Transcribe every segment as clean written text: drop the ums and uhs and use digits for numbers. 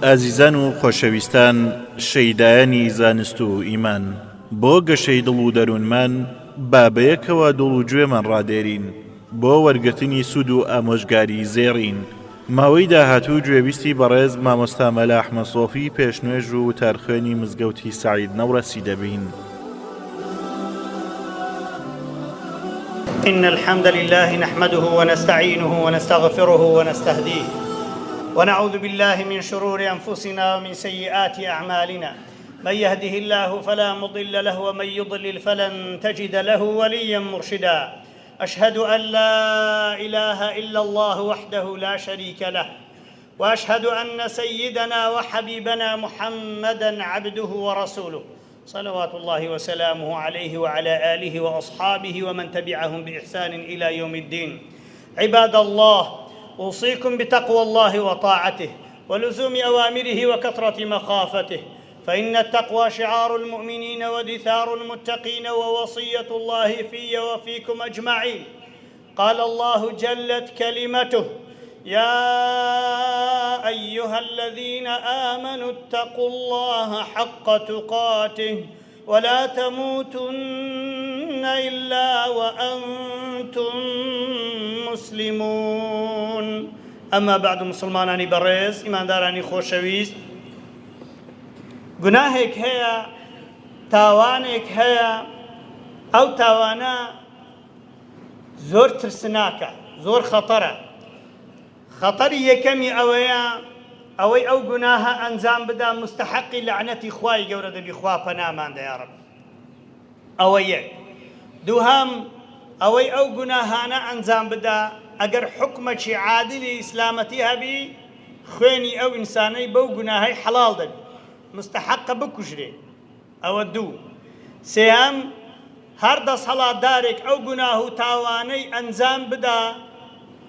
ئازیزان و خۆشەویستان شەیدایانی زانست و ئیمان بۆ گەشەی دڵ و دەروونمان بابەیەکەوە دڵ و گوێمان ڕادێرین بۆ وەرگرتنی سوود و ئامۆژگاری زێڕین ماوەی داهاتوو گوێبیستی بەڕێز مامۆستا مەلا ئەحمەد سۆفی پێشنوێژ و تارخوێنی مزگەوتی سەعید نەورەسی دەبین. إن الحمد لله نحمده ونستعينه ونستغفره ونستهديه ونعوذ بالله من شرور أنفسنا ومن سيئات أعمالنا من يهده الله فلا مضل له ومن يضلل فلن تجد له وليا مرشدا أشهد أن لا إله إلا الله وحده لا شريك له وأشهد أن سيدنا وحبيبنا محمدا عبده ورسوله صلوات الله وسلامه عليه وعلى آله وأصحابه ومن تبعهم بإحسان إلى يوم الدين. عباد الله، أوصيكم بتقوى الله وطاعته ولزوم أوامره وكثرة مخافته، فإن التقوى شعار المؤمنين ودثار المتقين ووصية الله في وفيكم أجمعين. قال الله جلت كلمته: يا أيها الذين آمنوا اتقوا الله حق تقاته ولا تموتن إلا وأنتم مسلمون. أما بعد، مسلمانانی بەڕێز، ئیماندارانی خۆشەویست، گوناهێک هەیە، تاوانێک هەیە، ئەو تاوانە زۆر ترسناکە، زۆر خەتەرە. خەتەری یەکەمی ئەوەی ئەو گوناهە ئەنجام بدا مستحقی لعنەتی خوای گەورە دەبی، خوا پەناماندا یا ڕەب. ئەوە یەک. دووهەم، ئەوەی ئەو گوناهانە ئەنجام بدا ئەگەر حکمەکی عادلی ئیسلامەتی هەبی، خوێنی ئەو ئینسانەی بەو گوناهەی حەڵاڵ دەبی، مستحقە بکوژرێ. ئەوە دوو. سێهەم، هەر دەست هەڵاتدارێک ئەو گوناه و تاوانەی ئەنجام بدا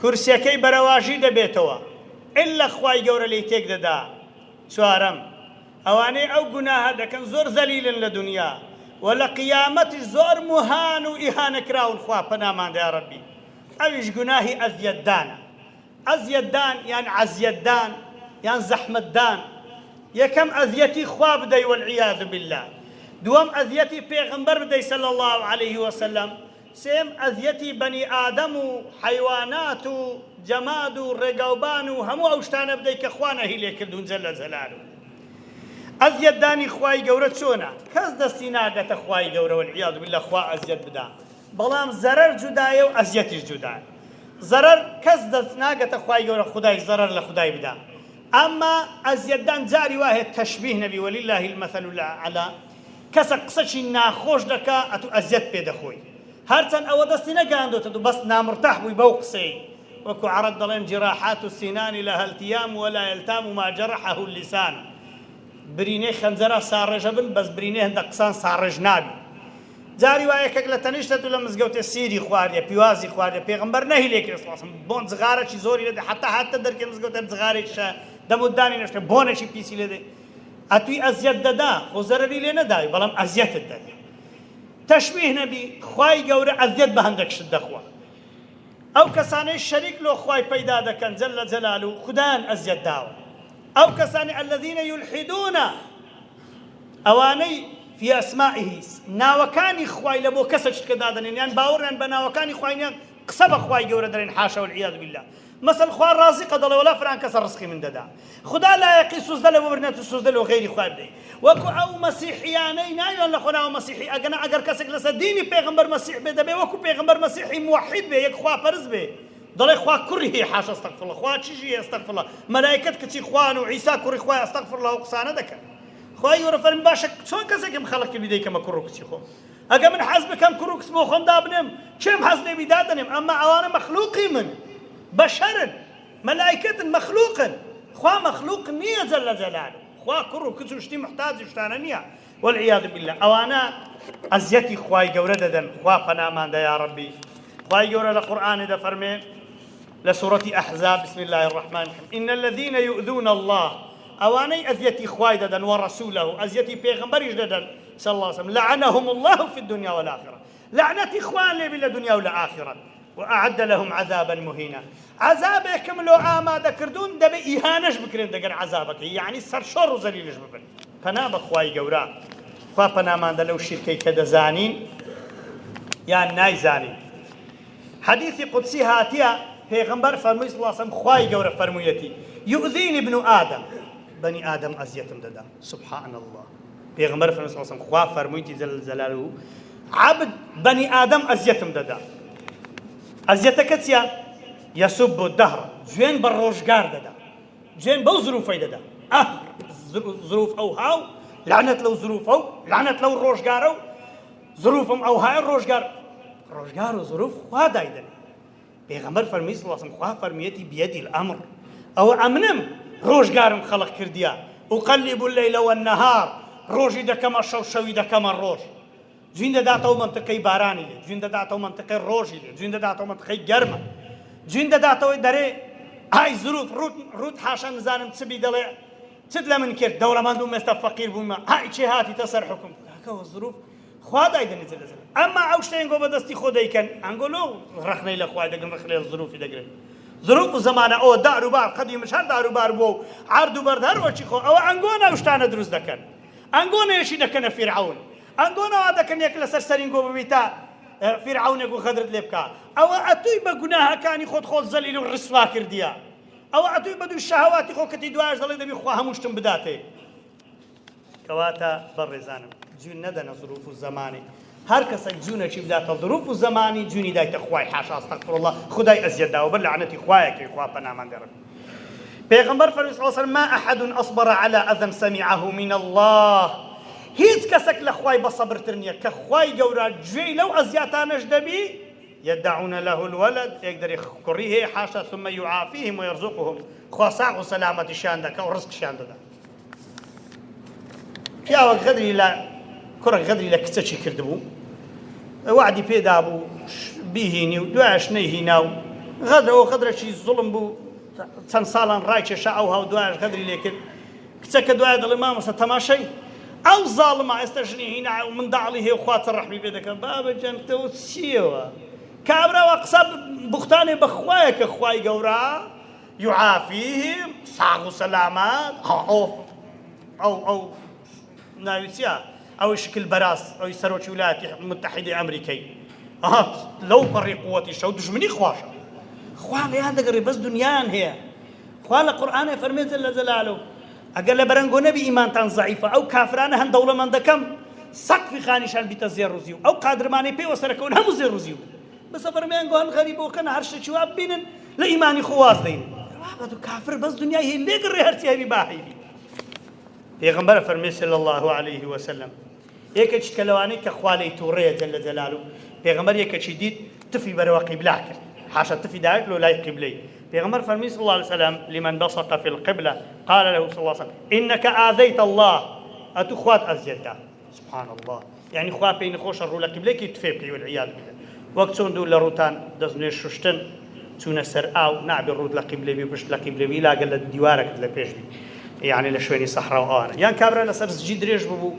کورسیەکەی بەرەواژی دەبێتەوە، ئللا خوای گەورە لێی تێک دەدا. چوارەم، ئەوانەی ئەو گوناهە دەکەن زۆر زەلیلن لە دنیا و لە قیامەتیش زۆر موهان و ئیهانەکراون، خوا پەناماندا یا ڕەبی. ئەویش گوناهی ئەزیەتدانە. ئەزیەتدان یان عەزیەتدان یان زەحمەتدان. یەکەم ئەزیەتی خوا بدەی وەالعیاذ بالله، دووەم ئەزیەتی پێغەمبەر بدەی صلی الله عليه وسلم، سێم ئەزیەتی بەنی ئادەم و حەیوانات و جەماد و ڕێگاوبان و هەموو ئەو شتانە بدەی کە خوا نەهی لێ کردوون جەلە جەلالوه. ئەزیەتدانی خوای گەورە چۆنە؟ کەس دەستی ناگەتە خوای گەورە وەالعیاذ بالله خوا ئەزیەت بدا، بەڵام زەرەر جودایە و ئەزیەتیش جودایە. زەرەر کەس دەست ناگەتە خوای گەورە خودای زەرەر لە خودای بدا، ئەمما ئەزیەتدان جاری وایە تەشبیه نەبی، وەلیلله المەثەل الأعلا. کەسە قسەی ناخۆش دەکا ئەتو ئەزیەت پێ دەخۆی، هەرچەند ئەوە دەستی نەگەاندۆتە تو بەس نامرتاح بووی بەو قسەی. وەکو عەرەب دەڵێن جراحات السینان لها التیام ولا يلتام ما جرحه اللسان. برینەی خەنجەرە ساڕێژە بن، بەس برینەی هەندە قسان ساڕێژ نابی. جاری وایە کەک لە تەنیشتە تو لە مزگەوتێ سیری خواردێ، پیوازی خواردێ، پێغەمبەر نەهی لێ کرد سڵاسم، بۆن جغارەکی زۆری لێدێ، حتا هاتە دەرکێ مزگەوتە جغارێکشە دەمودانی نەشتێ بۆنێکی پیسی لێدێ، ئەتوی ئەزیەت دەدا، خۆ زەرەری لێ نەداوی، بەڵام ئەزیەتت دەدا. تەشبیه نەبی، خوای گەورە ئەزیەت بە هەندێک شت دەخوا. ئەو کەسانەی شەریک لۆ خوای پەیدا دەکەن جەلە جەلالوه خودایان ئەزیەت داوە. ئەو کەسانی الذین یلحدون، ئەوانەی فی ئەسمائه، ناوەکانی خوای لە بۆ کەسێک کە دادەنێن، یان باوەڕیان بە ناوەکانی خوای نیان، قسە بە خوای گەورە دەڵێن حاشا والعیاذ بالله. مثلا خوا ڕازقە دەڵێ وەلا فلان کەسە ڕزقی من دەدا، خدا لایەقی سوزدە لە بۆ برنێت و سوزدە لە غەیری خوای بدەی. وەکو ئەو مەسیحیانەی ناویان لە خۆ ناوە مەسیحی، ئەگەر کەسێک لەسەر دینی پێغەمبەر مەسیح بێ دەبێ وەکو پێغەمبەر مەسیحی موحید بێ، یەک خوا پەرست بێ، دەڵێ خوا کوڕی هەیە حاشا ئەستەغفرڵڵاه، خوا چیژی هەیە ئەستەغفرڵڵاه، مەلایکەت کچی خوان و عیسا کوڕی خوای ئەستەغفرڵڵاه و قسانە دەکەن. خوای گەورە فەرمی باشە چۆن کەسێکم خەڵکی بیدەی کە مە کوڕ و کچی خۆم، ئەگە من حەز بکەم کوڕ و کچ بۆ خۆم دابنێم چێم حەز لێ بی دادەنێم، ئەمما ئەوانە مەخلوقی من، بەشەرن، مەلایکەتن، مەخلوقن. خوا مەخلوق نییە جەلە جەلالوه، خوا کوڕ و کچ و شتی محتاجی شتانە نییە وەالعیاذ بالله. ئەوانە ئەزیەتی خوای گەورە دەدەن، خوا پەناماندا یا ڕەبی. خوای گەورە لە قورئانێ دەفەرمێ لە سوورەتی ئەحزاب: بسم الله الرحمن الرحیم إن الذين يؤذون الله، ئەوانەی ئەزیەتی خوای دەدەن وەڕەسوولەه، ئەزیەتی پێغەمبەریش دەدەن صلی الله عليه وسلم، لعنهم الله في الدنيا والآخرة، لعنەتی خوان لێبی لە دنیا و لە ئاخرەت. وأعد لهم عذابا مهينا عذابكم لو آماده كردون دبي إهانش بكرين دقر عذابك يعني سرشور وزليلش ببن فنا بخواي قورا خوا فنا ما لو شركي كذا زانين يعني ناي زانين حديث قدسي هاتيا پیغمبر فرمي صلى الله عليه وسلم خواي قورا فرميتي يؤذيني ابن آدم بني آدم أزيتم ددا سبحان الله پیغمبر فرمي صلى الله عليه وسلم خوا فرميتي جل جلاله عبد بني آدم أزيتم ددا أزيتك يسب الدهر جوين بالروشقار ددا جوين بو ظروفي ددا ظروف أو هاو لعنة لو ظروف أو لعنة لو الروشقار أو ظروفهم أو هاي الروشقار وظروف خوا دايدن پیغمبر فرمي صلى الله عليه وسلم خوا فرميتي بيدي الأمر أو أمنم روشقارم خلق كرديا أقلب الليل والنهار روشي دكما شوشوي دكما روش جوين داتو منطقي باراني لي جوين داتو منطقي روشي لي جوين داتو منطقي جرمة جوين داتو داري هاي ظروف رود حاشا نزانم تسبي دلي تدلا من كرد دورة مندوم مستا فقير بوما هاي چه هاتي تصرحكم هكا الظروف خوا دايدن زلزل اما اوشتين قو بدستي خودي كان انقولو رخني لخوا دقن رخني الظروف دقن ظروف زمانه او دارو بار قديم مش هر دارو بار بو عرض بردار وچي خو او انقونا اوشتان دروز دكن انقونا يشي دكن فرعون انقونا هذا كان ياكل سرسرين قو ببيتا فرعون يقول خضرت لبكا او اتوي بغناها كان خود زليل الرسوا كرديا او اتوي بدو الشهوات خو كتي دواج ضل دبي خو همشتم بداته كواتا برزانم جون ندنا ظروف الزماني هر کس جونه چی بدات ظروف الزماني جوني دايت خوای حاشا استغفر الله خدای ازيد دا وبلعنتي خوايك خوا پناه من درب پیغمبر فرمود صلی الله علیه و سلم ما احد اصبر على اذى سمعه من الله هیچ کسک لخوای بصبر ترنیه که خوای گورا جوی لو ازیاتانش دبی يدعون له الولد يقدر يكريه حاشا ثم يعافيهم ويرزقهم خاصع وسلامة شاندك او رزق شاندك يا غدري لا كره غدري لا كتشي كردبو وعدي بيدابو بيهيني ودواش نيهيناو غدر شي ظلم بو تنصالا رايتش شاوها ودواش غدري ليك كتك دواي الامام ستماشي او ظالمه استجني هنا ومن دعليه وخاطر رحمي بيدك بابا جنت وتسيوا كابرا وقصب بختاني بخوايك اخواي قورا يعافيهم صاغوا سلامات او ناويتيا او شكل براس او يسروش الولايات المتحده امريكي لو بري قوتي شو دجمني خواشا خوالي هذا قري بس دنيان هي خوال القران فرمي جل جلاله اقل برنگو نبي ايمان تان ضعيفه او كافران هن دوله من دكم سقف خانشان بتزير روزيو او قادر ماني بي وسركون هم زير روزيو بس فرميانگو هن غريب وكان هرش جواب بينن لايماني خواص دين رابط كافر بس دنيا هي اللي قري هرتي هي باهي پیغمبر فرمی صلی الله علیه و سلم یک چکلوانی که خوالی توره جل جلاله پیغمبر یک چیدید تفی برو قبله کرد حاشا تفی داعش لو لا قبله پیغمبر فرمی صلی الله علیه و سلم لمن بصق في القبله قال له صلی الله علیه و سلم انك اذيت الله اتو خوات ازيتا سبحان الله يعني خوا بين خوش الرول قبله كي تفيبكي والعياذ بالله وقت دول لروتان دزني ششتن تون سر او نعب الرود لقبله بيبش لقبله بي لا قال ديوارك لبيش يعني لشويني صحراء وآن يعني كابرا لسر سجي دريج ببو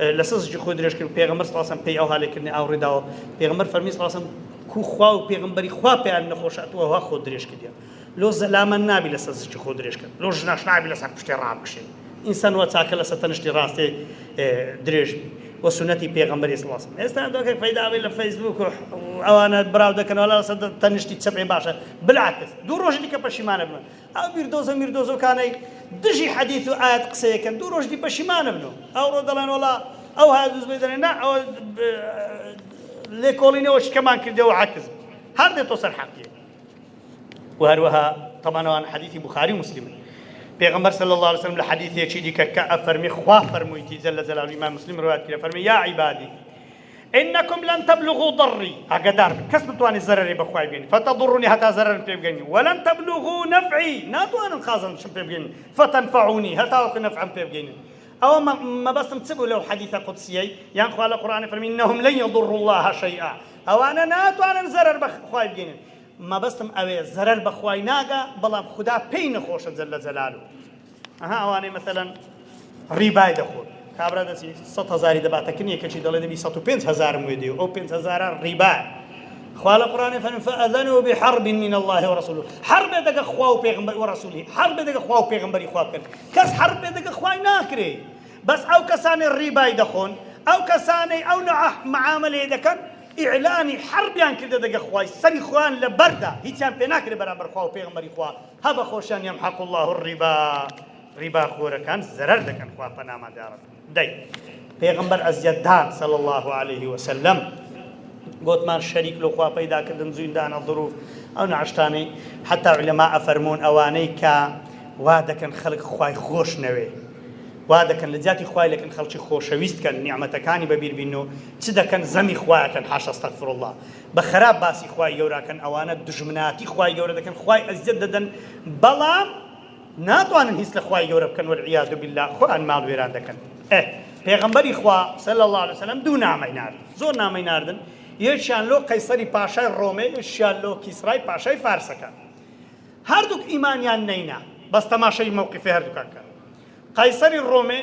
لسر سجي خود دريج كرو پیغمبر صلى الله عليه وسلم پی اوها لكرني او رداو پیغمبر فرمي صلى الله عليه وسلم كو خوا و پیغمبري خوا پی ان نخوشات و هوا خود دريج كديا لو زلاما نابي لسر سجي خود دريج كد لو جناش نابي لسر پشتي راب كشي انسان وتاكل لسر تنشتي راستي دريج وسنتي پیغمبري صلى الله عليه وسلم استان دوك فايدا على فيسبوك وانا براوده كان ولا صد تنشتي تسبعي باشا بالعكس دو روج ديك بشيمان ابن او ميردوزو كان دجي حديث آيات قصية كان دو روج دي بشيمان ابنو او ردلان ولا او هادوز بيدرنا او ليكوليني وش كمان كردو عكس هر دي توصل حقيقي وهروها طبعا وانا حديث بخاري ومسلم پیغمبر صلى الله عليه وسلم لحديث يشي دي كأفرمي خوا فرمويتي زل زلال الإمام مسلم روايات كده فرمي يا عبادي إنكم لن تبلغوا ضري أقدار كسب تواني الزرر بخواي بيني فتضرني حتى زرر بيبقيني ولن تبلغوا نفعي ناتو أنا الخازن شو بيبقيني فتنفعوني حتى أوك نفعا بيبقيني أو ما بس تمسبوا له حديثة قدسية ينخوا على القرآن فرمي إنهم لن يضروا الله شيئا أو أنا ناتو أنا الزرر بخواي بيني ما بستم أوي زرر بخواي ناقة بلا خدا بين خوش جل جلاله أواني مثلا ريباي دخول كابرا دسي 100,000 دباتا كنيه كشي دولة دبي 105,000 موديو او 5,000 ريبا خوا القرآن فأذنوا بحرب من الله ورسوله حرب دقا خوا وبيغمبر ورسوله حرب دقا خوا وبيغمبر خوا بكن كس حرب دقا خوا ناكري بس أو كسان الربا يدخون أو كسان أو نوع معاملة دكن إعلاني حرب يعني كده دقا خوا سري خوان لبردا هيتيان بيناكري برابر خوا وبيغمبر خوا هذا خوشان يمحق الله الربا ربا خورا كان زرر دكن خوا فناما دارت داي بيغمبر أزيدان صلى الله عليه وسلم گوتمان شەریک لە خوا پەیداکردن زویندانە ظروف ئەو نەعشتانەی حتا علەما ئەفەرموون ئەوانەی کە وا دەکەن خەڵک خوای خۆش نەوێ وا دەکەن لە جاتی خوای لەکەن خەڵکی خۆشەویستکەن نیعمەتەکانی بەبیر بین و چ دەکەن زەمی خوایەکەن حاشا ئەستەغفر الله بە خراپ باسی خوای گەورەکەن ئەوانە دژمناتی خوای گەورە دەکەن خوای ئەزیەت دەدەن بەڵام ناتوانن هیچ لە خوای گەورە بکەن والعیاذ بالله خۆیان ماڵ وێران دەکەن پێغەمبەری خوا صلی الله علیه وسلم دوو نامەی ناردن زۆر نامەی ناردن یەکیان لۆ قەیسەری پاشای ڕۆمێ یەکیان لۆ کیسرای پاشای فارسەکان هەردووک ئیمانیان نەینا بەس تەماشای مەوقیفی هەردووکان کرد قەیسەری ڕۆمێ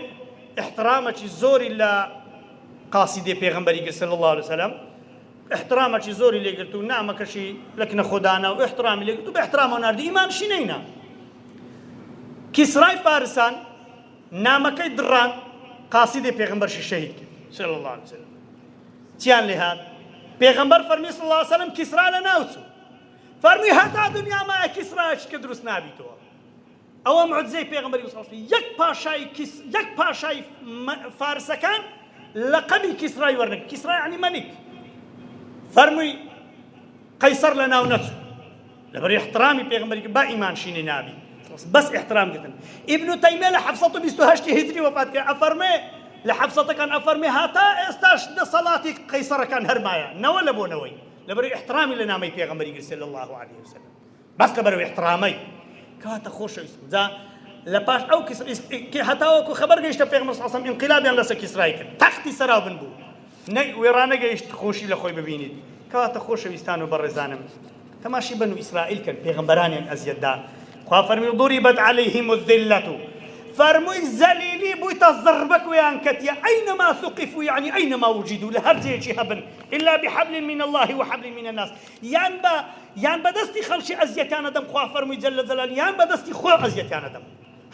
احترامێکی زۆری لە قاسیدەی پێغەمبەری کرد صلی الله علیه وسلم احترامێکی زۆری لێگرت و نامەکەشی لە کنە خۆدانا و احترامی لێگرت و بە احترامەوە ناردی ئیمانشی نەینا کیسرای فارسان نامەکەی دڕان قاسیدەی پێغەمبەرشی شەهید کرد صلی الله علیه وسلم چیان لێ هات پێغەمبەر فەرمی صلی الله علیه وسلم کیسرا لە ناوچوو فەرمی هەتا دنیا مایە کیسرایەکی کە دروست نابیتەوە ئەوە معجزەی پێغەمبەری صلی الله علیه وسلم یەک پاشای فارسەکان لەقەبی کیسرای وەرنەگرت کیسرا یعنی مەلیک فەرمووی قەیسەر لە ناو نەچوو لەبەر احترامی پێغەمبەری با ئیمانشینی نابی بس احترام گرتن ابن تەیمیە لە 728 هیجری وفات کرد ئەفەرمێ لە حەفسەتەکان ئەفەرمێ هاتا ئێستاش دەسەڵاتی قەیسەرەکان هەرمایە نەوە لە بۆ نەوەی لەبەر احترامی لە نامەی پێغەمبەری کرد صلی الله عليه وسلم بەس لەبەرەوەی احترامەی کەواتە خۆشەویستم جا لە پاش ئەو هەتا وەکو خەبەر گەیشتە پێغەمبەر صلی الله عليه وسلم انقلابیان لەسەر کیسرای کرد تەختی سەراوبن بوو وێرانە گەیشت خۆشی لە خۆی ببینیت کەواتە خۆشەویستان و بەڕێزانم تەماشی بەنو ئیسرائیل کەن پێغەمبەرانیان ئەزیەتدا خوا فەرمی ضربت عليهم الذلة فرمووی زەلیلی بوویتە زڕبەکویان کەتیە ئەینەما ثقفوا يعني ئەینەما وجدوا لە هەر جێیەکی هەبن إلا بحبل من الله وحبل من الناس یان بەدەستی خەڵکی ئەزیەتیان ئەدەم خوا فەرمووی جەلە جەلال یان بەدەستی خۆ ئەزیەتیان ئەدەم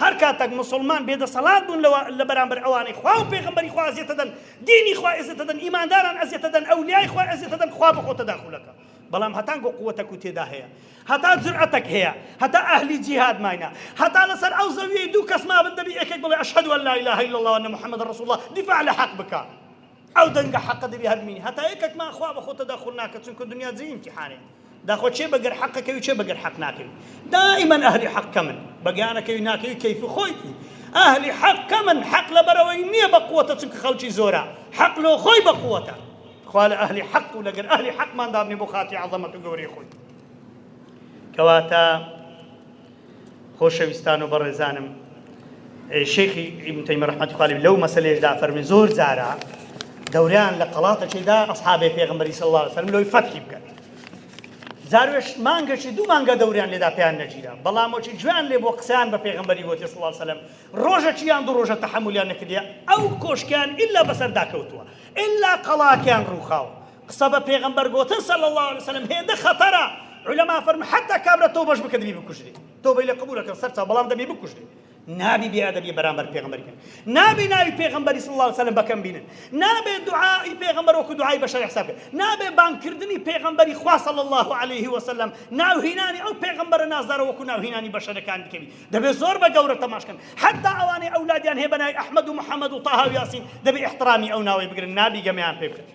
هەر کاتێک مسلمان بێدەسەڵات بوون لە بەرامبەر ئەوانەی خوا و پێغەمبەری خوا ئەزیەت دەدەن دینی خوا ئەزیەت دەدەن ئیمانداران ئەزیەت دەدەن ئەولیای خوا ئەزیەت دەدەن خوا بە خۆ تەداخولەکە بەڵام هەتانگۆ قووەتەک و تێدا هەیە هەتا جورئەتێک هەیە هەتا ئەهلی جیهاد ماینە هەتا لەسەر ئەو زەویەی دوو کەس مابن دەبی یەکێک بڵێ ئەشهەدو ئەن لا إله إلا الله وأن محمد رسول الله دیفاع لە حەق بکە ئەو دەنگە حەقە دەبی هەربینی هەتا یەکێکمان خوا بە خۆ تەداخول ناکە چونکە دنیا جێی ئیمتیحانێ داخۆ چێ بەگەر حەقەکەوی چێ بەگەر حەق ناکەوی دائیمەن ئەهلی حەق کەمن بەگیانەکەوی ناکەوی کەیفی خۆیتی ئەهلی حەق کەمن حەق لەبەرەوەی نییە بە قووەتە چونکە خەڵکی زۆرە حەق لۆ خۆی بە قووەتە خوا لە ئەهلی حەق و لەگەر ئەهلی حەقمان دابنێ بۆ خاتی عەظەمەت و گەورەی خۆی کەواتە خۆشەویستان و بەڕێزانم شێخی ئیبن تەیمیە ڕەحمەتی خوا عەلەیه لەو مەسەلەیەشدا فەرمی زۆر جارە دەوریان لە قەڵاتەکەیدا ئەسحابەی پێغەمبەری صلی الله علیه وسلم لۆی فەتحی بکەن زاروێش مانگەشی دوو مانگە دەوریان لێدا پێیان نەگیرا بەڵام وەچی گوێیان لێ بۆ قسەیان بە پێغەمبەری گوتی صلی الله علیه وسلم ڕۆژێکیان دوو ڕۆژە تەحەمولیان نەکردیە ئەو کۆشکیان ئیلا بەسەردا کەوتووە ئیلا قەڵاکیان ڕووخاوە قسە بە پێغەمبەر گوتن صلی الله علیه وسلم هێندە خەتەرە علەما فەرمووی حتا کابرا تۆبەش بکە دەبی بکوژری تۆبەی لە قبوولەکەن سەرچاو بەڵام دەبی بکوژری نابی بێئەدەبی بەرامبەر پێغەمبەرکەن نابی ناوی پێغەمبەری صلی الله علیه وسلم بەکەم بینن نابێ دوعای پێغەمبەر وەکو دوعای بەشەر حساب بکەن نابێ بانکردنی پێغەمبەری خوا صلی الله علیه وسلم ناوهینانی ئەو پێغەمبەرە نازدارە وەکو ناوهینانی بەشەرەکان بکەوی دەبێ زۆر بە گەورە تەماشکەن حتا ئەوانەی ئەولادیان هەیە بەناوی ئەحمەد و محەممەد و تاها و یاسین دەبێ احترامی ئەو ناوەی بگرن نابی گەمەیان پێ بکەن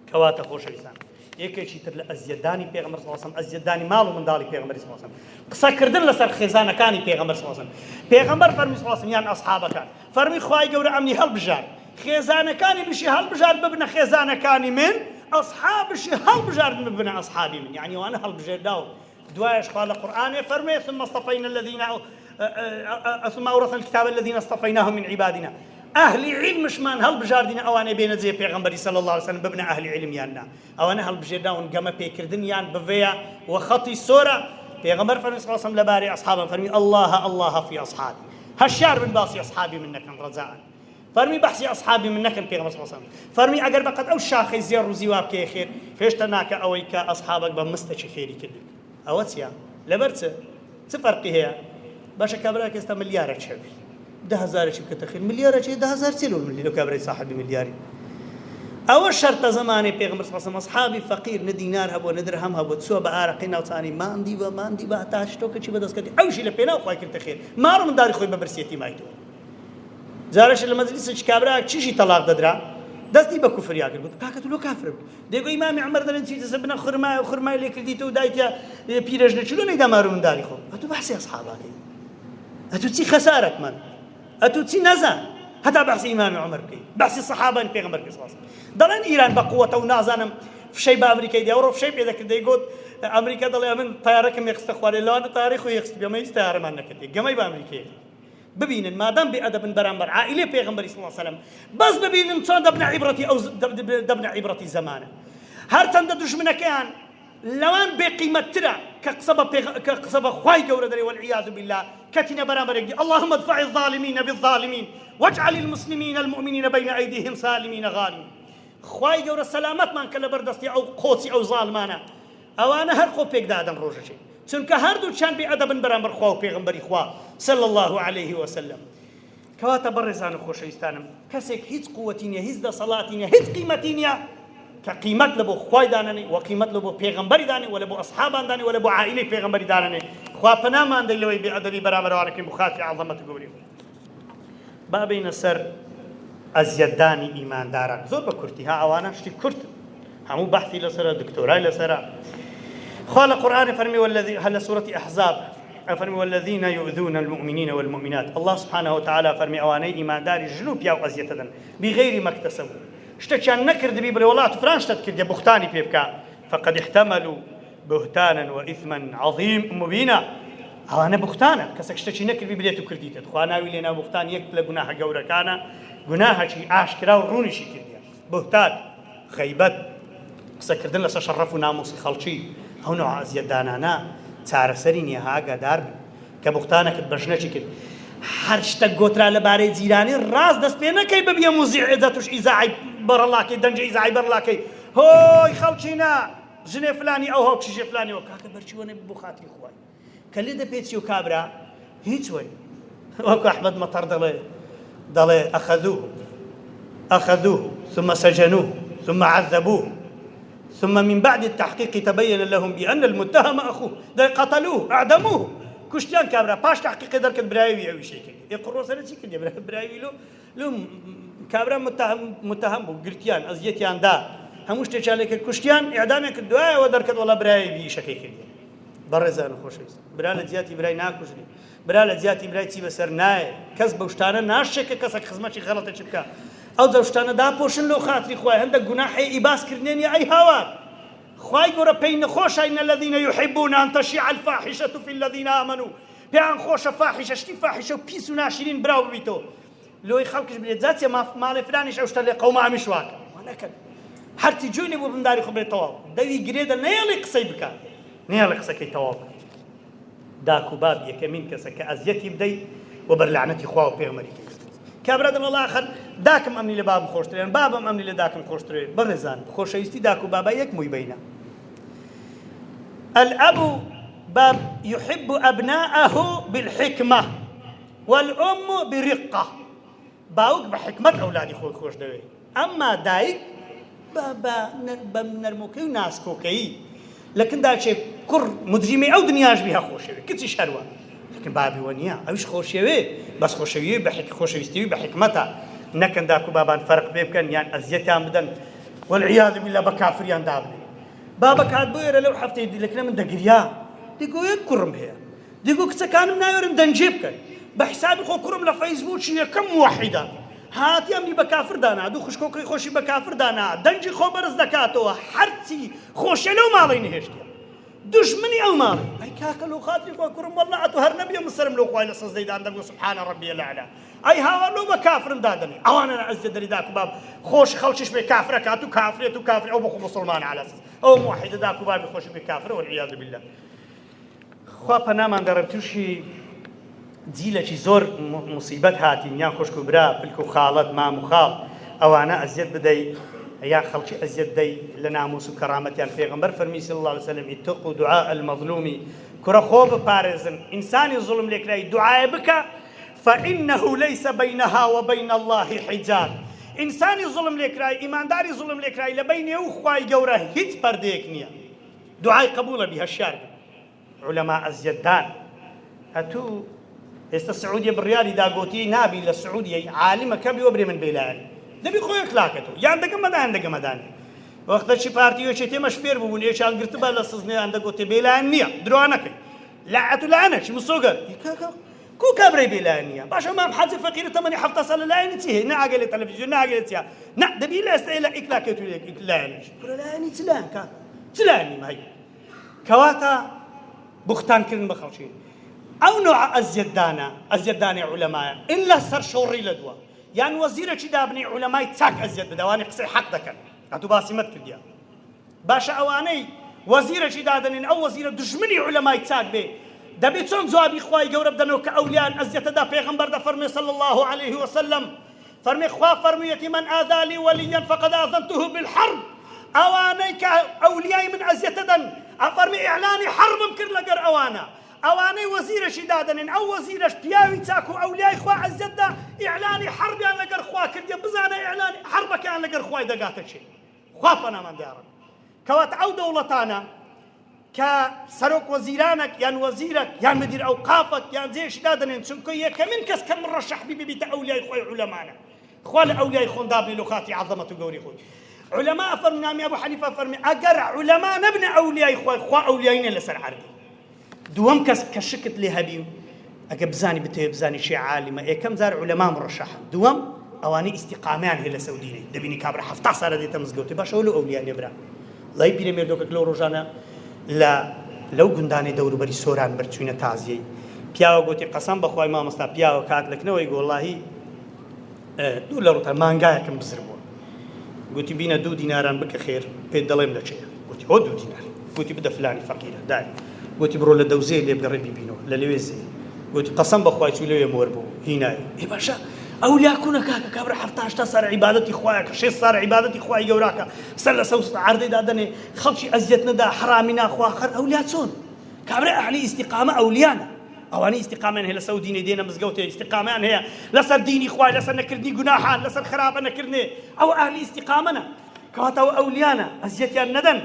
کەواتە خۆشەویستان یەکێکی تر لە ئەزیەتدانی پێغەمبەر صلی الله علیه وسلم ئەزیەتدانی ماڵ و منداڵی پێغەمبەری صلی الله علیه وسلم قسەکردن لەسەر خێزانەکانی پێغەمبەر صلی الله علیه وسلم پێغەمبەر فەرمی صلی الله علیه وسلم یان ئەصحابەکان فەرمی خوای گەورە ئەمنی هەڵبژار خێزانەکانی بشی هەڵبژار ببنە خێزانەکانی من ئەصحابشی هەڵبژار ببنە ئەصحابی من یعنی ئەوانە هەڵبژێرداون دوایش خوا لە قورئانێ فەرمێ ثم اصطفينا الذين ثم أورثنا الكتاب الذين اصطفيناهم من عبادنا ئەهلی عیلمشمان هەڵبژاردینە ئەوانەی بێنە جێ پێغەمبەری صلی الله علیه وسلم ببنە ئەهلی عیلمیاننا ئەوانە هەڵبژێرداون گەمە پێکردنیان بڤەیە و خەڵی سۆرە پێغەمبەر فەرمی صلی الله علیه وسلم لەبارەی ئەصحابە فەرمی الله الله فی ئەصحابی هەشیار بن باسی ئەصحابی من نەکەن ڕەجاءن فەرمی بەحسی ئەسحابی من نەکەن پێغەمبەر صلی الله علیه و سلم فەرمی ئەگەر بەقەت ئەو شاخەی زێڕ و زیوا بکەی خێر هێشتا ناکە ئەوەی کە ئەسحابەک بە مستەکی خێری کردن ئەوە چییە لەبەر چ فەرقی هەیە باشە کابرا ئێستا ملیارە چێبی 10,000 بکەتە خێر ملیارە چێ 10,000 چێ لەو کابرای صاحبی ملیاری ئەوە شەرتە زمانی پێغەمبەر صلی الله علیه و سلم ئەسحابی فەقیر نە دینار هەبوو نە درهەم هەبوو چووە بە ئارەقی ناوچانی ماندی بە هەتا شتۆکەچی بەدەست کردی ئەوشی لە پێناو خوای کردە خێر ماڕ منداری خۆی بە برسێتی مایتەوە جارش لە مەجلیسێکی کابرا چیشی تەلاق دەدرا دەستی بە کوفریا کرد گوت کاکە تۆ لۆ کافر بوو دەیگوت ئیمامی عومەر دەڵێن چیتە سەبنە خورمای لێ کردیتەوە دایتە پیرەژنە چلۆ نەیدا ماڕ منداری خۆ ئەتۆ بەحسی ئەسحاباکەی ئەتۆ چی خەسارەتمان ئەتۆ چی نەزان هەتا بەحسی ئیمامی عومەر بکەی بەحسی سەحابانی پێغەمبەر دەڵێن ئیران بە قووەتە و نازانم فشەی بە ئەمریکای دێ ئەوڕۆ فشەی پێ دەکرد دەیگوت ئەمریکا دەڵێ من تایارەکەم یەخستە خوارێ لەوانە تاریخ و یەخست بێمە هیچ تایارەمان نەکردی گەمەی بە ئەمریکای ببینن مادام بێئەدەبن بەرامبەر عائیلەی پێغەمبەری صلی الله علیه و سلم بەس ببینن چۆن دەبنە عیبرەتی زەمانە هەرچەندە دوژمنەکەیان لەوان بێقیمەتترە کە قسە بە خوای گەورە دەرێ والعیاذ بالله کەتینە بەرامبەرێکی اللهم ادفع الظالمين بالظالمين واجعل المسلمين المؤمنين بين أيديهم سالمين غانمين خوای گەورە سەلامەتمان کە لەبەردەستی ئەو قۆچی ئەو زاڵمانە ئەوانە هەر خۆ پێک دادەن ڕۆژەشێ چونکە هەردووچیان بێئەدەبن بەرامبەر خوا و پێغەمبەری خوا صلی الله عليه وسلم کەواتە بەڕێزان و خۆشەویستانم کەسێک هیچ قووەتی نییە هیچ دەسەڵاتی نییە هیچ قیمەتی نییە کە قیمەت لە بۆ خوای دانەنێ و قیمەت لە بۆ پێغەمبەری دانێ و لە بۆ ئەسحابان دانێ و لە بۆ عائیلەی پێغەمبەری دانەنێ خوا پەنامان دەی لەوەی بێئەدەبی بەرامبەرەوانەکەین بۆ خاتری عەظەمەت گەوری با بینە سەر ئەزیەتدانی ئیمانداران زۆر بە کورتی ها ئەوانە شتی کورتن هەموو بەحثی لەسەرە دکتۆرای لەسەرە خوا لە قورئان فەرمی هەل لە سوورەتی ئەحزاب فەرمی والذین یؤذون المؤمنین والمؤمنات الله سبحانه وتعالى فەرمی ئەوانەی ئیمانداری ژن و پیا و ئەزیەتە دەن بغەیری مەکتەسەب شتێکیان نەکردبی بڵێ وڵات فلان شتت کردێ بوختانی پێ بکە فقد احتملوا بهتانا وإثما عظيم مبينا ئەوانە بوختانە کەسێک شتێکی نەکردبی بلێت و کردیتت خوا ناوی لێ ناو بوختان یەک لە گوناهە گەورەکانە گوناهەکی ئاشکرا و ڕوونیشی کردیان بوهتان غەیبەت قسەکردن لەسەر شەڕەف و ناموسی خەڵکی ئەو نوع ئەزیەتدانانە چارەسەری نییە ئاگادار بن کە بوختانەکەت بەشنەچی کرد هەر شتێک گۆترا لەبارەی جیرانی ڕاست دەست پێ نەکەی ببیە موزیعێدە توش ئیزاعی بەڕەڵاکەی دەنجە ئیزاعی بەڕڵاکەی هۆی خەڵکینە ژنێ فلانی ئەو هەو کشیژێ فلانیەوە کاکە بەرچیوە نەبی بۆ خاتری خوای کە لێ دەپێچی و کابرا هیچ وەری وەکو ئەحمەد مەتەر دەڵێ أخذوه ثم سجنوه ثم عذبوه ثم من بعد التحقيق تبين لهم بأن المتهم أخوه قتلوه أعدموه كشتيان كابرا باش تحقيق دركت برايوي أو شيء كده يقروا سنتي كده برايوي لو كابرا متهم بقرتيان أزيتيان دا هموش تشالك كشتيان إعدامك الدعاء ودركت ولا برايوي شكل كده برزان خوش برال زياتي براي ناكوشني برال زياتي براي تي بسر ناي كسب وشتانه ناشك كسك خدمتي غلطه چبكا او زوشتانه دا پوشن لو خاطري خوای هند گناحي اباس كرنين اي هوا خوای گور بين خوش ان الذين يحبون ان تشيع الفاحشه في الذين امنوا بيان خوش فاحشه شتي فاحشه بيسو ناشرين براو بيتو لو يخلقش بلذات ما مال فلانش اوشت لي قوم عمشواك وانا كان حتى جوني بنداري خبر تو دوي جريده نيلي قصيبك نيلي قصكي تو داكو باب يكمين كسك ازيتي بدي وبرلعنتي خواو بيغمري كابرادم الله آخر داكم أمني لباب خوشترين بابم أمني لداكم خوشترين برزان خوشيستي داكو بابا يكمو يبينا الأب باب يحب أبناءه بالحكمة والأم برقة باوك بحكمة أولادي خوش دوي أما دايك بابا نرموكي وناسكوكي لكن دا شيء كر مدرمي أو دنياش بها خوشوي كتي شروان لكن بابي ونيا أوش خوشوي بس خوشوي خوشويستي بحكمتها نكن داكو بابان فرق بيبكن يعني أزيتان بدن والعياذ بالله بكافريان دابني بابا كاد بوير لو حفتي لكن من دقريا ديقو يكرم هي ديقو كتكان من يورم دنجيبكن بحسابي خو كرم لفيسبوك شي كم موحدة هاتي أمني بكافر دانا دو خشكوكي خوشي بكافر دانا دنجي خو برز دكاتو حرتي خوشي لو مالين هشتيا دشمني أو مالي أي كاكلو خاطري وكرم والله عطو هر نبي مسلم لو خوالي صزيدان دقو سبحان ربي الأعلى أي هاو لو بكافر دادني أوانا عز دري داكو باب خوش خلشش بكافر كاتو كافريتو كافر أو بخو مسلمان على أساس أو موحد داكو باب خوش بكافر والعياذ بالله خوا بنامان دربتوشي جیلێکی زۆر موسیبەت هاتین یان خوشک و برا پلک و خاڵەت مام و خاڵ ئەوانە ئەزیەت بدەیت یان خەڵکی ئەزیەت دەی لە ناموس و کەرامەتیان پێغەمبەر فەرمی صلی الله علیه وسلم اتقوا دعاء المظلوم کوڕە خۆ بپارێزن ئینسانی زوڵم لێکرای دوعای بکە فإنه ليس بينها وبين الله حجاب ئینسانی زوڵم لێکرای ئیمانداری زوڵم لێکرای لە بینێ و خوای گەورە هیچ پەردەیەک نییە دوعای قبولە بی هەشیار بن عولەما ئەزیەتدان هەتوو ئێستا سعودیە بڕیاری داگۆتی نابی لە سعودیە عالمەکە بیوە برێ من بێلایەن دەبی خۆی کلاکەتەوە یان دەگەمەدان دەگەمەدانێ وەختەچی پارتیۆچێ تێمەش فێر بوون یەکیان گرتبە لە سزنەیان دەگوتێ بێلایەن نییە درۆ نەکەی لەعەت و لەعەنەکی مسۆگەر کو کابرای بێلایەن نییە باشە مام حەجی فەقیرە تەمەنی حەفتە ساڵ لەلایەنی چی هەیە نەئاگەلێ تەلەڤیزیۆن نەئاگەلێ چیا نە دەبی لە ئێستا لە ئیکلاکێت و لایەنش لایەنی چ لایەن کا چ لایەنی مای کەواتە بوختانکردن بە خەڵکی ئەو نوع ئەزیەتدانی عولەمایە ئللا سەرشۆڕی لە دووە یان وەزیرێکی دابنی عولەمای چاک ئەزیەت بدەوانی قسەی حەق دەکەن هەتوو باسی مەت کردیە باشە ئەوانەی وەزیرێکی دادنین ئەو وەزیرە دژمنی عولەمای چاک بێ دەبێت چۆن جوابی خوای گەورە بدەنەوە کە ئەولیان ئەزیەتەدا پێغەمبەر دەفەرمێ صلی الله عليه وسلم فەرمێ خوا فەرموویەتی من ئاذا لي وليا فقد آذنته بالحرب ئەوانەی کە ئەولیای من ئەزیەتەدەن ئەفەرمێ ئیعلانی حربم کرد لەگەر ئەوانە ئەوانەی وەزیرەشی دادنێن ئەو وەزیرەش پیاوی چاک و ئەولیای خوا عەزیەتدا ئیعلانی حربیان لەگەر خوا کردیە بزانە ئیعلانی حربەکەیان لەگەر خوای دەگاتە چێ خوا پەنامان دەیاڕن کەواتە ئەو دەوڵەتانە کە سەرۆک وەزیرانێک یان وەزیرێک یان مدیر ئەوقافێک یان جێشی دادنێن چونکە یەکەمین کەس کە مڕەشەح ببیتە ئەولیای خۆی عولەمانە خوا لە ئەولیای خۆن دابنێ لە خاتی عەظەمەت و گەوری خۆی عولەما ئەفەرمێ نامی ئەبوو حەنیفە فەرمێ ئەگەر عولەما نەبنە ئەولیای خۆی خوا ئەولیای لەسەر عەربی دووەم کەس کە شکت لێ هەبی ئەگە بزانی بتەوێ بزانی شێ عالمە یەکەم جار عولەما مڕەشەحن دووەم ئەوانەی ئیستیقامیان هەیە لە سەودینەی دەبینی کابرا 70 ساڵە دێتە مزگەوت باشە ئەو لە ئەولیان نێبرا لای پیرەمێردۆکێک لەو ڕۆژانە لەو گوندانی دەوروبەری سۆران بەرچوونە تازیەی پیاوە گوتی قەسەم بەخوای مامۆستا پیاوە کات لەکنەوەی گۆڵاهی دوو لە ڕووتە مانگایەکم بزر بووە گوتی بینە 2 دیناران بکە خێر پێت دەڵێم لە چێە گوتی هۆ 2 دینار گوتی بدە فلانی فەقیرە دای گوتی بڕۆ لە دەوزەیە لێ بگەڕێ بیبینەوە لە لەوێ زێ گوتی قەسەم بەخوای چوو لەوێ مۆر بوو هینایی ئی باشە ئەولیا کوونە کاکە کابرا 70 ساڵ عیبادەتی خوایەکە 6 ساڵ عیبادەتی خوای گەوراکە سەر لە سەوس عەردەیدا دەنێ خەڵکی ئەزیەت نەدا حرامی ناخوا خەر ئەولیا چۆن کابرا ئەهلی ئیستیقامە ئەولیانە ئەوانەی ئیستیقامیان هەیە لەسەر دینی دێنە مزگەوتێ ئیستیقامیان هەیە لەسەر دینی خوای لەسەر نەکردنی گوناحان لەسەر خراپە نەکردنێ ئەو ئەهلی ئیستیقامەنە کەواتە ئەو ئەولیانە ئەزیەتیان نەدەن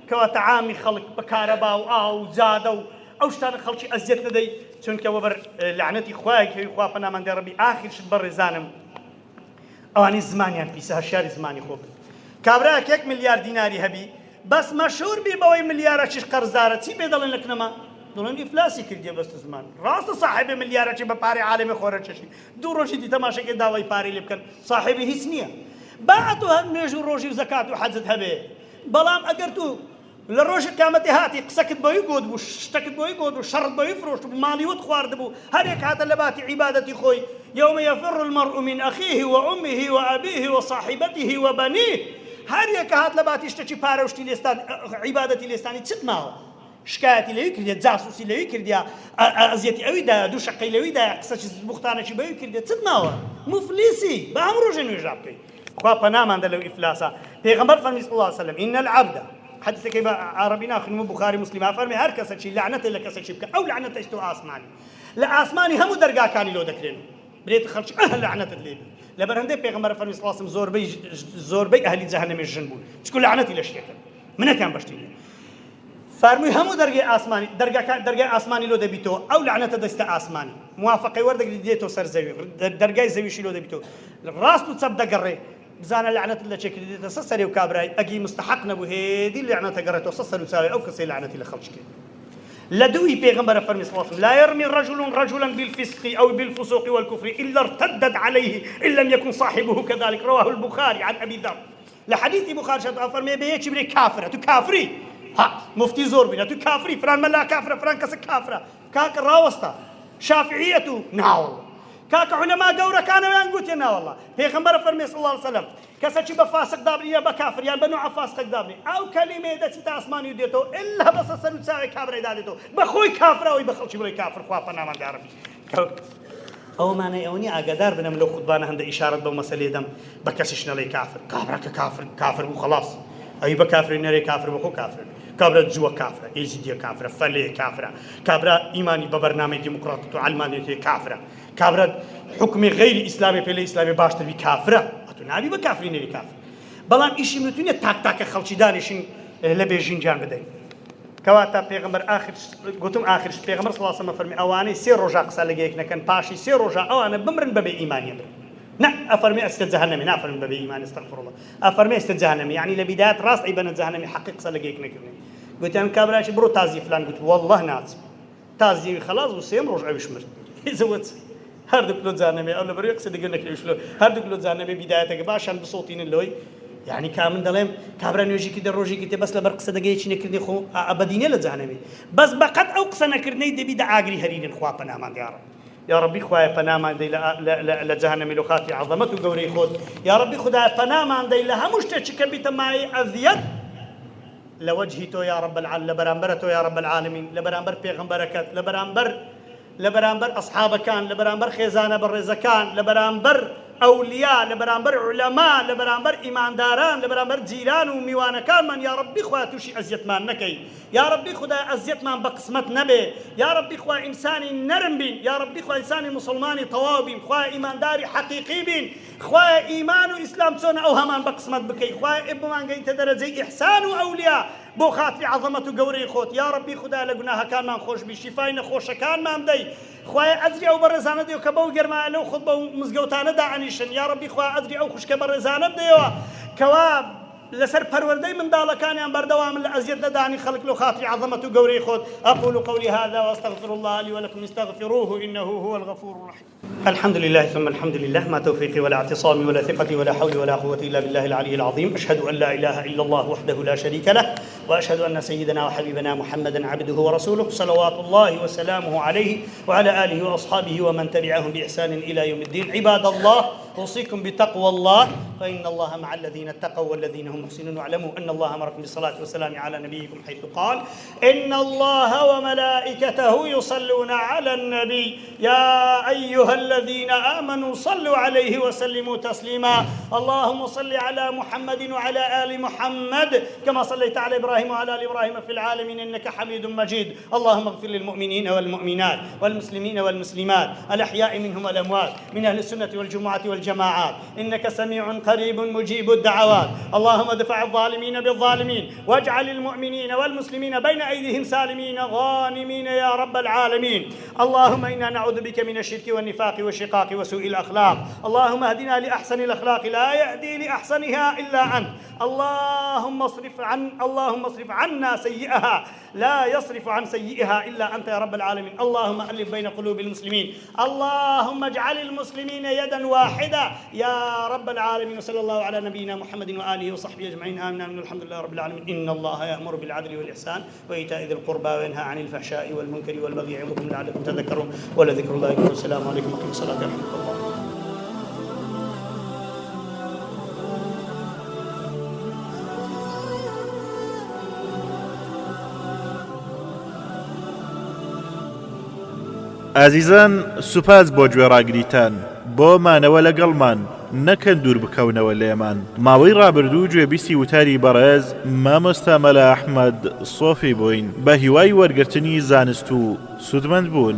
کەواتە عامی خەڵک بە کارەبا و ئاو و جادە و ئەو شتانە خەڵکی ئەزیەت نەدەی چونکە وەبەر لعنەتی خوای کەوی خوا پەنامەندی ڕەبی ئاخرشت بەڕێزانم ئەوانەی زمانیان پیسە هەشیاری زمانی خۆ بن کابرایەک 1 ملیار دیناری هەبی بەس مەشهور بی بەوەی ملیارەکیش قەرزدارە چی پێ دەڵێن لە کنەما دەڵێن ئیفلاسی کردیە بەستە زمان ڕاستە صاحبی ملیارەکی بە پارەی عالەمی خۆرە چەشی دوو ڕۆژی دی تەماشەکە داوای پارەی لێ بکەن صاحبی هیچ نییە با ئەتۆ هەر نوێژ و ڕۆژی و زەکات و حەجت هەبێ بەڵام ئەگەر تو لە ڕۆژی قیامەتی هاتی قسەکت بۆی گۆت بوو شتەکت بۆی گۆت بوو شەڕت بۆی فرۆشت بوو ماڵیوت خواردبوو هەرێک هاتە لە باتی عیبادەتی خۆی یومە یەفر المەرء من ئەخیه وأمه وأبيه وصاحبته وبنيه هەر یەکە هات لە باتی شتێکی پارە و شتی لێستان عیبادەتی لێستانی چت ماوە شکایەتی لەوی کردیە جاسوسی لەوی کردیە ئەزیەتی ئەویدا دوو شەقەی لەویدا قسەی بوختانێکی بەوی کردیە چت ماوە مفلیسی بە هەم ڕۆژێ نوێژا بکەیت خوا پەناماندا لەو ئیفلاسە پێغەمبەر فەرمی صلی الله عليه وسلم إن العبد حديثك عربي ناخذ بخاري مسلم افرمي هر كسر شيء لعنته لك كسر شيء او لعنته اشتو اسماني لا اسماني هم درجا كان لو ذكرين بريت خرج اهل لعنته اللي لبرهنده پیغمبر فرمي صلى الله عليه وسلم زوربي اهل جهنم الجنبون تقول لعنتي لشيك من كان بشتي فرمي هم درجا اسماني لو دبيتو او لعنته دست اسماني موافقه ورد ديتو سر زوي درجا زوي شي لو دبيتو راس تصب دقري بزانە لعنەت لە چێکردێتە سەسەری و کابرای ئەگی مستحق نەبوو هێدی لعنەتە گەڕێتەوە سەسەر و چاوی ئەو کەسەی لعنەتی لە خەڵکی کرد لە دووی پێغەمبەرە فەرمی صلی الله عليه وسلم لا يرمي رجل رجلا بالفسق أو بالفسوق والكفر إلا ارتدت عليه إن لم يكن صاحبه كذلك رواه البخاري عن أبي ذر لحديث بخاري شرط فرمي بيجي بري كافرة تو كافري ها مفتي زور بنا تو كافري فران ملا كافرة فران كسك كافرة كاك راوستا شافعية ناول كاك علماء دورة كانوا ينقوتنا والله پیغمبر فرمي صلى الله عليه وسلم كسا چی بفاسق دابني يا بكافر يا بنوع فاسق دابني او كلمه دتي تاسماني ديتو الا بس سر وساوي كافر دادتو بخوي كافر او بخلشي بلاي كافر خوا پنامه عربي ئەومانەی ئەوەنی ئاگادار بنەم لەو خوتبانە هەندە ئیشارەت بەو مەسەلەی دەم بە کەسیش نەڵێی کافر کابراکە کافر بوو خەڵاس ئەوی بە کافری نەرێ کافر بخۆ کافر کابرا جووە کافرە ئێزیدیە کافرە فەلەیە کافرە کابرا ئیمانی بە بەرنامەی دیموکراتیک و عەلمانیەتی کافرە کابرا حکمی غەیری ئیسلامی پێ لە ئیسلامی باشتر بی کافرە ئەتو نابی بە کافری نەری کافر بەڵام ئیشی نتوانێت تاکە خەڵکی دانیشین لە بێژینجان بدەین کەواتە پێغەمبەر گوتم ئاخرش پێغەمبەر صلی الله علیه و سلم فەرمی ئەوانەی سێ ڕۆژە قسە لەگەیەک نەکەن پاشی سێ ڕۆژە ئەوانە بمرن بەبێ ئیمانی بن نه ئەفەرمی ئەستە جەهەنەمی نافەرمی بەبێ ئیمان ئەستەغفر الله ئەفەرمی ئەستە جەهەنەمی یعنی لە بیدایەت ڕاست ئەیبەنە جەهەنەمی حەقیق قسە لەگەیەک نەکردن گوتیان کابراشی بڕۆ تازی فلان گوت والله ناچم تازیەوی خەلاص بوو سێم ڕۆژ ئەویش مرد هیزەوەت هەردوو کلۆ جانەمێ ئەو لەبەروی قسە دیگە نەکردیشلۆ هەردوو کلۆ جانەمێ بیدایەتەکە باشان بسۆتینن لۆی يعني كامل دلهم كابرا نيجي كده روجي كده بس لبرق صدقي شيء نكردني خو أبديني لزهنمي بس بقت أو قصة نكردني دبي دا عاقري هريرين خوا بنامان يا ربي خوايا بنامان دي لجهنمي لخاتي عظمته قوري خود يا ربي خدا بنامان دي لها مشتشك بتماي أذيت لوجهته يا رب العالمين لبرامبرته يا رب العالمين لبرامبر بيغمبركت لبرامبر أصحاب كان لبرامبر خزانة بالرزكان لبرامبر أولياء لبرامبر علماء لبرامبر إيمان داران لبرامبر جيران وميوانا كان من يا ربي خوا توشي أزيت مان نكي يا ربي خدا أزيت مان بقسمت نبي يا ربي خوا إنساني نرم بين يا ربي خوا إنساني مسلماني طوابين خوا إيمان داري حقيقي بين خوا إيمان وإسلام سونا أو همان بقسمت بكي خوا إبو مان قيت درجي إحسان وأولياء بو خاطري عظمة قوري خوت يا ربي خدا لقناها كان من خوش بشفاي نخوش كان ما مدي خوايا أدري أو برزانة ديو كبو جرما لو خطبة ومزجوتانة دعنيشن يا ربي خوايا أدري أو خش كبرزانة ديو كواب لسر پروردي من دالا كان ينبر دوام الأزيد دعني خلق له خاطري عظمة قوري خود أقول قولي هذا وأستغفر الله لي ولكم استغفروه إنه هو الغفور الرحيم الحمد لله ثم الحمد لله ما توفيقي ولا اعتصامي ولا ثقتي ولا حولي ولا قوة إلا بالله العلي العظيم أشهد أن لا إله إلا الله وحده لا شريك له وأشهد أن سيدنا وحبيبنا محمدا عبده ورسوله صلوات الله وسلامه عليه وعلى آله وأصحابه ومن تبعهم بإحسان إلى يوم الدين عباد الله أوصيكم بتقوى الله فإن الله مع الذين اتقوا والذين هم محسنون واعلموا أن الله أمركم بالصلاة والسلام على نبيكم حيث قال إن الله وملائكته يصلون على النبي يا أيها الذين آمنوا صلوا عليه وسلموا تسليما اللهم صل على محمد وعلى آل محمد كما صليت على إبراهيم وعلى آل إبراهيم في العالمين إنك حميد مجيد اللهم اغفر للمؤمنين والمؤمنات والمسلمين والمسلمات الأحياء منهم والأموات من أهل السنة والجمعة والجماعات إنك سميع قريب مجيب الدعوات اللهم ادفع الظالمين بالظالمين واجعل المؤمنين والمسلمين بين أيديهم سالمين غانمين يا رب العالمين اللهم إنا نعوذ بك من الشرك والنفاق والشقاق وسوء الأخلاق اللهم اهدنا لأحسن الأخلاق لا يهدي لأحسنها إلا أنت اللهم اصرف عنا سيئها لا يصرف عن سيئها إلا أنت يا رب العالمين اللهم ألف بين قلوب المسلمين اللهم اجعل المسلمين يدا واحدة يا رب العالمين وصلى الله على نبينا محمد وآله وصحبه أجمعين آمين الحمد لله رب العالمين إن الله يأمر بالعدل والإحسان وإيتاء ذي القربى وينهى عن الفحشاء والمنكر والبغي يعظكم لعلكم تذكرون ولذكر الله أكبر السلام عليكم ورحمة الله وبركاته ئازیزان سوپاس بۆ گوێڕاگریتان بۆ مانەوە لەگەڵمان نەکەن دوور بکەونەوە لێمان ماوەی ڕابردوو گوێبیستی وتاری بەڕێز مامۆستا مەلا ئەحمەد سۆفی بووین بە هیوای وەرگرتنی زانست و سودمەند بوون